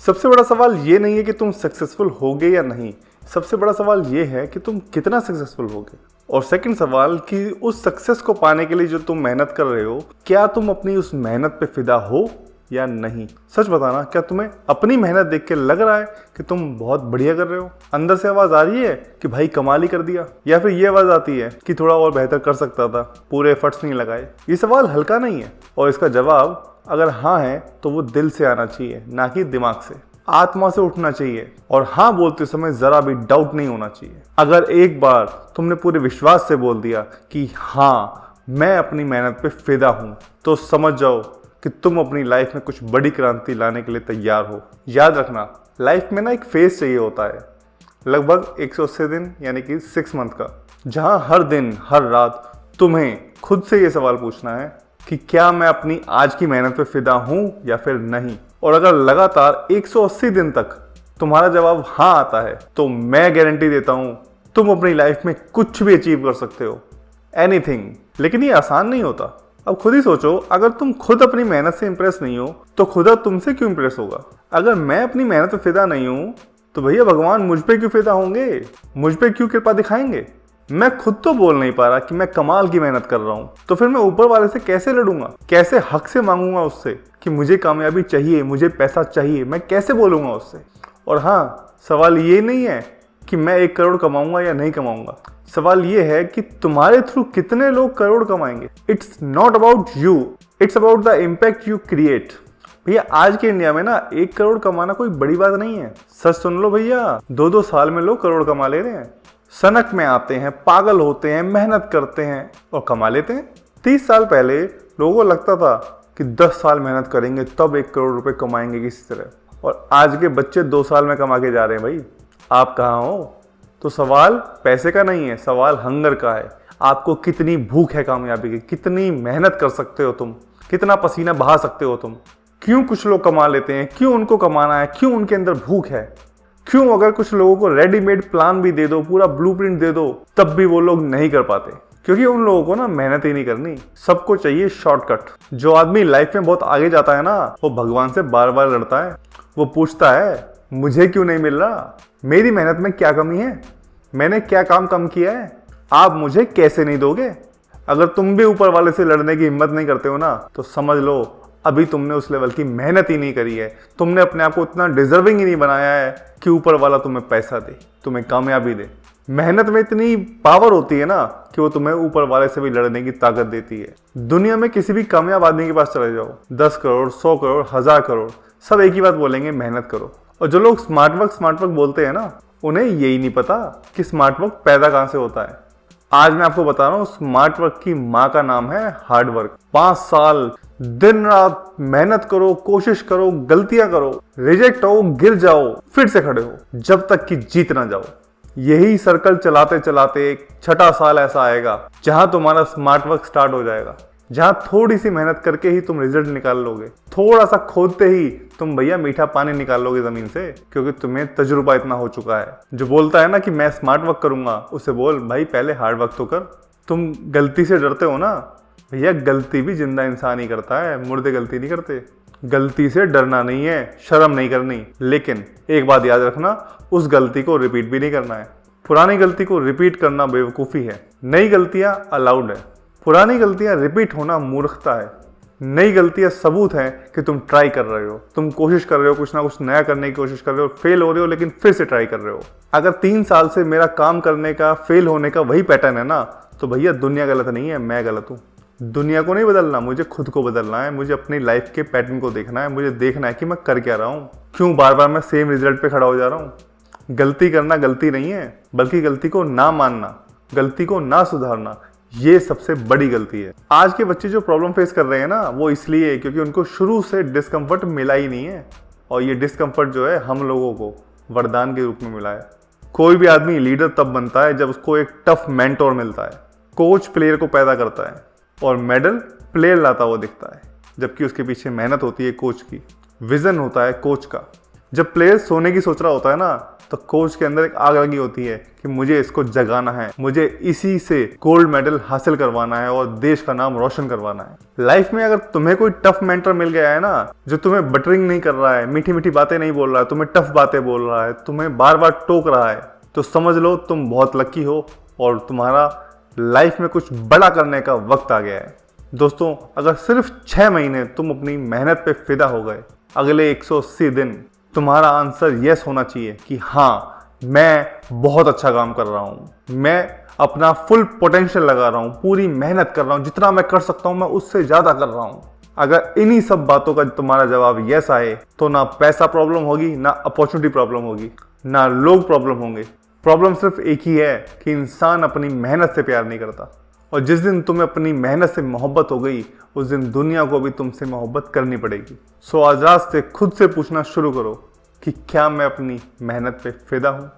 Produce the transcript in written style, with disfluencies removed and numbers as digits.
सबसे बड़ा सवाल ये नहीं है कि तुम सक्सेसफुल होगे या नहीं, सबसे बड़ा सवाल ये है कि तुम कितना सक्सेसफुल होगे। और सेकंड सवाल कि उस सक्सेस को पाने के लिए जो तुम मेहनत कर रहे हो, क्या तुम अपनी उस मेहनत पे फिदा हो या नहीं। सच बताना, क्या तुम्हें अपनी मेहनत देख के लग रहा है कि तुम बहुत बढ़िया कर रहे हो? अंदर से आवाज आ रही है कि भाई कमाल ही कर दिया, या फिर ये आवाज आती है कि थोड़ा और बेहतर कर सकता था, पूरे एफर्ट्स नहीं लगाए। ये सवाल हल्का नहीं है और इसका जवाब अगर हाँ है तो वो दिल से आना चाहिए, ना कि दिमाग से। आत्मा से उठना चाहिए और हाँ बोलते समय जरा भी डाउट नहीं होना चाहिए। अगर एक बार तुमने पूरे विश्वास से बोल दिया कि हाँ मैं अपनी मेहनत पे फिदा हूं, तो समझ जाओ कि तुम अपनी लाइफ में कुछ बड़ी क्रांति लाने के लिए तैयार हो। याद रखना, लाइफ में ना एक फेज चाहिए होता है, लगभग 180 दिन यानी कि 6 मंथ का, जहां हर दिन हर रात तुम्हें खुद से ये सवाल पूछना है कि क्या मैं अपनी आज की मेहनत पे फिदा हूं या फिर नहीं। और अगर लगातार 180 दिन तक तुम्हारा जवाब हाँ आता है, तो मैं गारंटी देता हूं तुम अपनी लाइफ में कुछ भी अचीव कर सकते हो, एनीथिंग। लेकिन ये आसान नहीं होता। अब खुद ही सोचो, अगर तुम खुद अपनी मेहनत से इंप्रेस नहीं हो तो खुदा तुमसे क्यों इंप्रेस होगा। अगर मैं अपनी मेहनत पे फिदा नहीं हूं तो भैया भगवान मुझ पे क्यों फिदा होंगे, मुझ पे क्यों कृपा दिखाएंगे। मैं खुद तो बोल नहीं पा रहा कि मैं कमाल की मेहनत कर रहा हूं, तो फिर मैं ऊपर वाले से कैसे लड़ूंगा, कैसे हक से मांगूंगा उससे कि मुझे कामयाबी चाहिए, मुझे पैसा चाहिए। मैं कैसे बोलूंगा उससे। और हाँ, सवाल ये नहीं है कि मैं 1 करोड़ कमाऊंगा या नहीं कमाऊंगा, सवाल ये है कि तुम्हारे थ्रू कितने लोग करोड़ कमाएंगे। It's not about you, it's about the impact you create. भैया आज के इंडिया में ना 1 करोड़ कमाना कोई बड़ी बात नहीं है। सच सुन लो भैया, 2-2 साल में लोग करोड़ कमा ले रहे हैं। सनक में आते हैं, पागल होते हैं, मेहनत करते हैं और कमा लेते हैं। 30 साल पहले लोगों को लगता था कि 10 साल मेहनत करेंगे तब 1 करोड़ रुपए कमाएंगे किसी तरह, और आज के बच्चे 2 साल में कमा के जा रहे हैं। भाई आप कहाँ हो? तो सवाल पैसे का नहीं है, सवाल हंगर का है। आपको कितनी भूख है कामयाबी की, कितनी मेहनत कर सकते हो तुम, कितना पसीना बहा सकते हो तुम। क्यों कुछ लोग कमा लेते हैं, क्यों उनको कमाना है, क्यों उनके अंदर भूख है, क्यों अगर कुछ लोगों को रेडीमेड प्लान भी दे दो, पूरा ब्लूप्रिंट दे दो, तब भी वो लोग नहीं कर पाते। क्योंकि उन लोगों को ना मेहनत ही नहीं करनी, सबको चाहिए शॉर्टकट। जो आदमी लाइफ में बहुत आगे जाता है ना, वो भगवान से बार बार लड़ता है। वो पूछता है मुझे क्यों नहीं मिल रहा, मेरी मेहनत में क्या कमी है, मैंने क्या काम कम किया है, आप मुझे कैसे नहीं दोगे। अगर तुम भी ऊपर वाले से लड़ने की हिम्मत नहीं करते हो ना, तो समझ लो अभी तुमने उस लेवल की मेहनत ही नहीं करी है। तुमने अपने आप को इतना डिजर्विंग ही नहीं बनाया है कि ऊपर वाला तुम्हें पैसा दे, तुम्हें कामयाबी दे। मेहनत में इतनी पावर होती है ना कि वो तुम्हें ऊपर वाले से भी लड़ने की ताकत देती है। दुनिया में किसी भी कामयाब आदमी के पास चले जाओ, 10 करोड़, 100 करोड़, 1000 करोड़, सब एक ही बात बोलेंगे, मेहनत करो। और जो लोग स्मार्ट वर्क बोलते हैं ना, उन्हें यही नहीं पता कि स्मार्ट वर्क पैदा कहां से होता है। आज मैं आपको बता रहा हूं, स्मार्ट वर्क की माँ का नाम है हार्ड वर्क। 5 साल दिन रात मेहनत करो, कोशिश करो, गलतियां करो, रिजेक्ट हो, गिर जाओ, फिर से खड़े हो, जब तक कि जीत ना जाओ। यही सर्कल चलाते चलाते एक 6ठा साल ऐसा आएगा जहां तुम्हारा स्मार्ट वर्क स्टार्ट हो जाएगा, जहां थोड़ी सी मेहनत करके ही तुम रिजल्ट निकाल लोगे। थोड़ा सा खोदते ही तुम भैया मीठा पानी निकाल लोगे जमीन से, क्योंकि तुम्हें तजुर्बा इतना हो चुका है। जो बोलता है ना कि मैं स्मार्ट वर्क करूंगा, उसे बोल भाई पहले हार्ड वर्क तो कर। तुम गलती से डरते हो ना भैया, गलती भी जिंदा इंसान ही करता है, मुर्दे गलती नहीं करते। गलती से डरना नहीं है, शर्म नहीं करनी, लेकिन एक बात याद रखना, उस गलती को रिपीट भी नहीं करना है। पुरानी गलती को रिपीट करना बेवकूफ़ी है, नई गलतियां अलाउड है। पुरानी गलतियां रिपीट होना मूर्खता है, नई गलतियां सबूत है कि तुम ट्राई कर रहे हो, तुम कोशिश कर रहे हो, कुछ ना कुछ नया करने की कोशिश कर रहे हो, फेल हो रहे हो लेकिन फिर से ट्राई कर रहे हो। अगर 3 साल से मेरा काम करने का, फेल होने का वही पैटर्न है ना, तो भैया दुनिया गलत नहीं है, मैं गलत हूँ। दुनिया को नहीं बदलना, मुझे खुद को बदलना है। मुझे अपनी लाइफ के पैटर्न को देखना है, मुझे देखना है कि मैं कर क्या रहा हूँ, क्यों बार बार मैं सेम रिजल्ट पे खड़ा हो जा रहा हूँ। गलती करना गलती नहीं है, बल्कि गलती को ना मानना, गलती को ना सुधारना, ये सबसे बड़ी गलती है। आज के बच्चे जो प्रॉब्लम फेस कर रहे हैं ना, वो इसलिए क्योंकि उनको शुरू से डिस्कम्फर्ट मिला ही नहीं है, और ये डिस्कम्फर्ट जो है हम लोगों को वरदान के रूप में मिला है। कोई भी आदमी लीडर तब बनता है जब उसको एक टफ मेंटोर मिलता है। कोच प्लेयर को पैदा करता है और मेडल प्लेयर लाता हुआ दिखता है, जबकि उसके पीछे मेहनत होती है कोच की, विजन होता है कोच का। जब प्लेयर सोने की सोच रहा होता है ना, तो कोच के अंदर एक आग लगी होती है कि मुझे इसको जगाना है, मुझे इसी से गोल्ड मेडल हासिल करवाना है और देश का नाम रोशन करवाना है। लाइफ में अगर तुम्हें कोई टफ मेंटर मिल गया है ना, जो तुम्हें बटरिंग नहीं कर रहा है, मीठी मीठी बातें नहीं बोल रहा है, तुम्हें टफ बातें बोल रहा है, तुम्हें बार बार टोक रहा है, तो समझ लो तुम बहुत लकी हो और तुम्हारा लाइफ में कुछ बड़ा करने का वक्त आ गया है। दोस्तों, अगर सिर्फ 6 महीने तुम अपनी मेहनत पे फिदा हो गए, अगले 180 दिन तुम्हारा आंसर यस होना चाहिए कि हाँ, मैं बहुत अच्छा काम कर रहा हूँ, मैं अपना फुल पोटेंशियल लगा रहा हूँ, पूरी मेहनत कर रहा हूँ, जितना मैं कर सकता हूँ मैं उससे ज़्यादा कर रहा हूँ। अगर इन्हीं सब बातों का तुम्हारा जवाब यस आए, तो ना पैसा प्रॉब्लम होगी, ना अपॉर्चुनिटी प्रॉब्लम होगी, ना लोग प्रॉब्लम होंगे। प्रॉब्लम सिर्फ एक ही है कि इंसान अपनी मेहनत से प्यार नहीं करता। और जिस दिन तुम्हें अपनी मेहनत से मोहब्बत हो गई, उस दिन दुनिया को भी तुमसे मोहब्बत करनी पड़ेगी। सो आज रात से खुद से पूछना शुरू करो कि क्या मैं अपनी मेहनत पे फिदा हूँ।